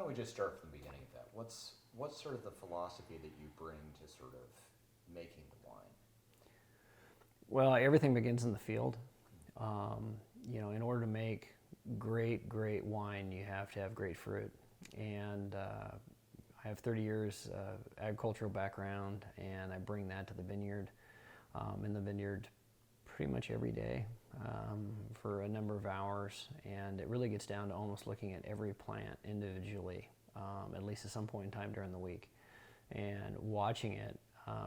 we just start from the beginning of that? What's sort of the philosophy that you bring to sort of making the wine? Well, everything begins in the field. In order to make great wine, you have to have great fruit. And I have 30 years agricultural background, and I bring that to the vineyard. In the vineyard pretty much every day for a number of hours, and it really gets down to almost looking at every plant individually, at least at some point in time during the week, and watching it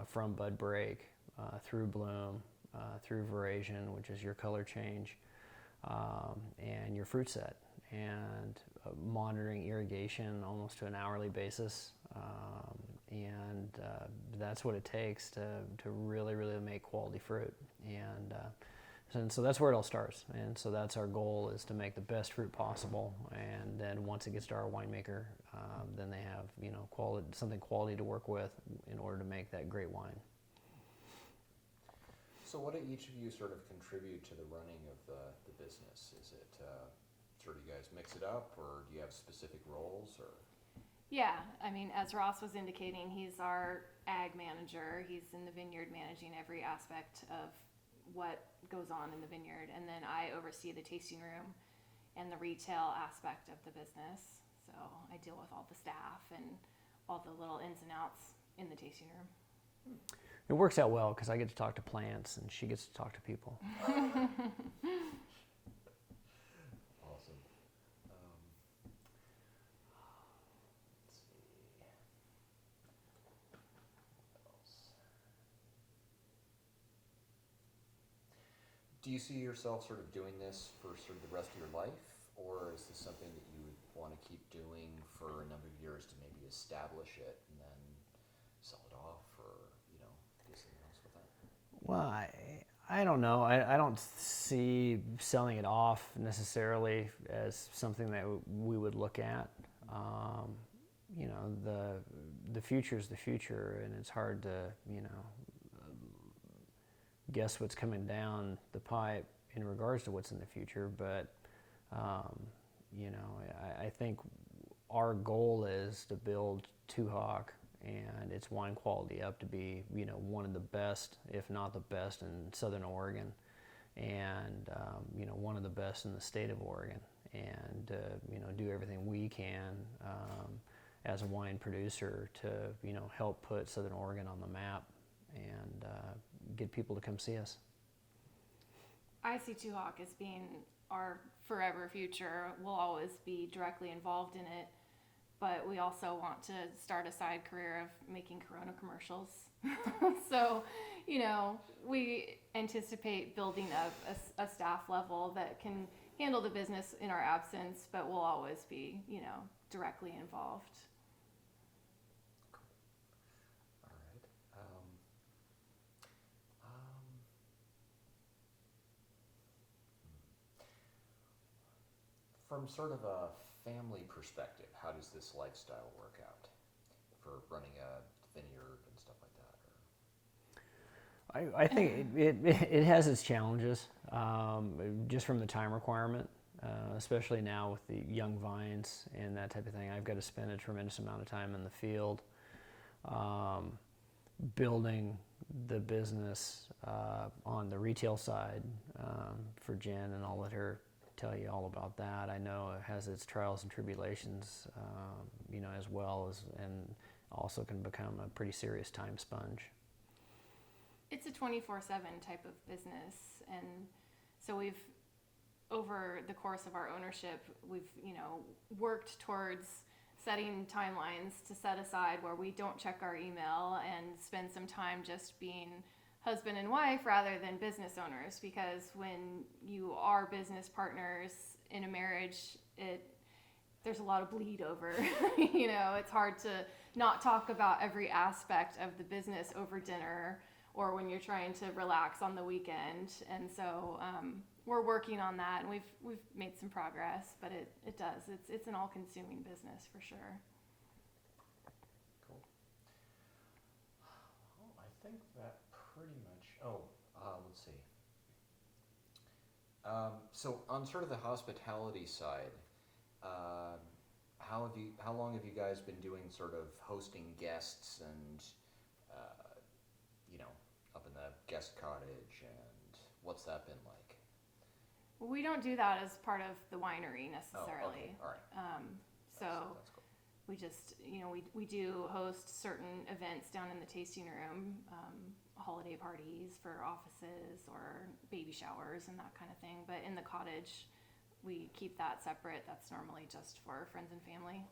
from bud break through bloom, through veraison, which is your color change, and your fruit set, and monitoring irrigation almost to an hourly basis. And that's what it takes to really make quality fruit. And so that's where it all starts. And so that's our goal, is to make the best fruit possible. And then once it gets to our winemaker, then they have something quality to work with in order to make that great wine. So what do each of you sort of contribute to the running of the business? Is it sort of you guys mix it up, or do you have specific roles? Or Yeah, I mean, as Ross was indicating, he's our ag manager. He's in the vineyard managing every aspect of what goes on in the vineyard. And then I oversee the tasting room and the retail aspect of the business. So I deal with all the staff and all the little ins and outs in the tasting room. It works out well because I get to talk to plants and she gets to talk to people. awesome. Let's see. What else? Do you see yourself sort of doing this for sort of the rest of your life, or is this something that you would want to keep doing for a number of years to maybe establish it and then sell it off, or do something else with that? Well, I don't know. I don't see selling it off necessarily as something that we would look at. The future is the future, and it's hard to guess what's coming down the pipe in regards to what's in the future. But I think our goal is to build Two Hawk and its wine quality up to be one of the best, if not the best, in Southern Oregon, and one of the best in the state of Oregon, and do everything we can as a wine producer to help put Southern Oregon on the map and get people to come see us. I see Two Hawk as being our forever future. We'll always be directly involved in it, but we also want to start a side career of making Corona commercials. So, we anticipate building up a staff level that can handle the business in our absence, but we'll always be, directly involved. All right. From sort of a family perspective, how does this lifestyle work out for running a vineyard and stuff like that? I think it has its challenges, just from the time requirement, especially now with the young vines and that type of thing. I've got to spend a tremendous amount of time in the field, building the business on the retail side for Jen, and I'll let her tell you all about that. I know it has its trials and tribulations, as well as, and also can become a pretty serious time sponge. It's a 24/7 type of business, and so we've, over the course of our ownership, we've worked towards setting timelines to set aside where we don't check our email and spend some time just being husband and wife rather than business owners, because when you are business partners in a marriage, there's a lot of bleed over. It's hard to not talk about every aspect of the business over dinner or when you're trying to relax on the weekend. And so we're working on that, and we've made some progress, but it does. It's an all-consuming business for sure. Cool. Well, I think that pretty much. Let's see. So on sort of the hospitality side, how how long have you guys been doing sort of hosting guests and, you know, up in the guest cottage, and what's that been like? We don't do that as part of the winery Oh, necessarily. okay, all right. So That's cool. we just, you know, we do host certain events down in the tasting room, holiday parties for offices or baby showers and that kind of thing. But in the cottage, we keep that separate. That's normally just for friends and family.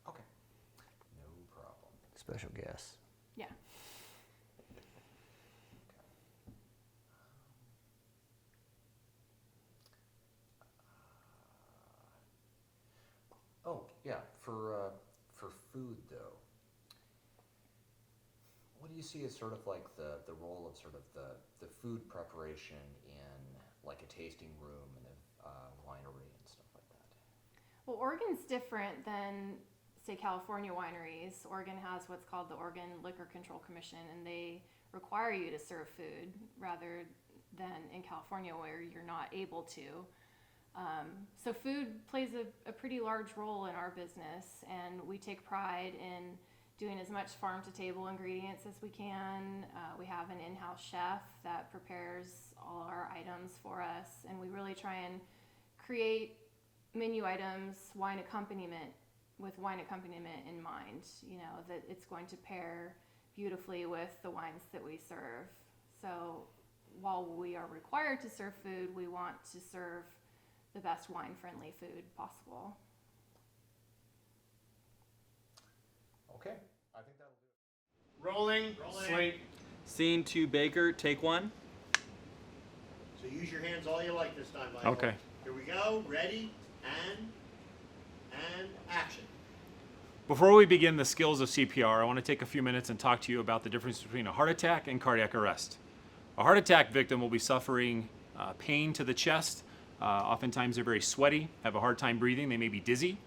Okay, no problem. Special guests. Yeah. Oh, yeah, for food though, what do you see as sort of like the role of sort of the food preparation in like a tasting room and a winery and stuff like that? Well, Oregon's different than, say, California wineries. Oregon has what's called the Oregon Liquor Control Commission, and they require you to serve food rather than in California where you're not able to. So food plays a pretty large role in our business, and we take pride in doing as much farm-to-table ingredients as we can. We have an in-house chef that prepares all our items for us, and we really try and create menu items, wine accompaniment, with wine accompaniment in mind. You know, that it's going to pair beautifully with the wines that we serve. So while we are required to serve food, we want to serve the best wine-friendly food possible. Okay, I think that'll do it. Rolling. Slate. Scene 2, Baker, take 1. So use your hands all you like this time, Michael. Okay. Here we go. Ready, and action. Before we begin the skills of CPR, I want to take a few minutes and talk to you about the difference between a heart attack and cardiac arrest. A heart attack victim will be suffering pain to the chest. Oftentimes they're very sweaty, have a hard time breathing, they may be dizzy.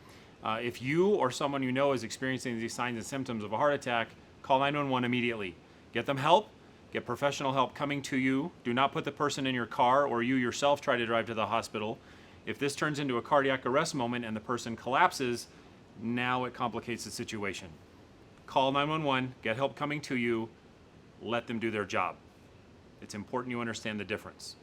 If you or someone you know is experiencing these signs and symptoms of a heart attack, call 911 immediately. Get them help, get professional help coming to you. Do not put the person in your car or you yourself try to drive to the hospital. If this turns into a cardiac arrest moment and the person collapses, now it complicates the situation. Call 911, get help coming to you, let them do their job. It's important you understand the difference.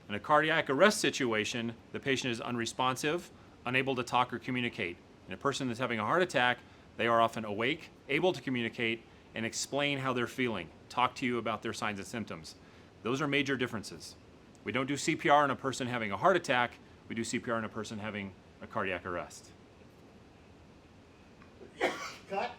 In a cardiac arrest situation, the patient is unresponsive, unable to talk or communicate. In a person that's having a heart attack, they are often awake, able to communicate, and explain how they're feeling, talk to you about their signs and symptoms. Those are major differences. We don't do CPR on a person having a heart attack, we do CPR on a person having a cardiac arrest. Cut.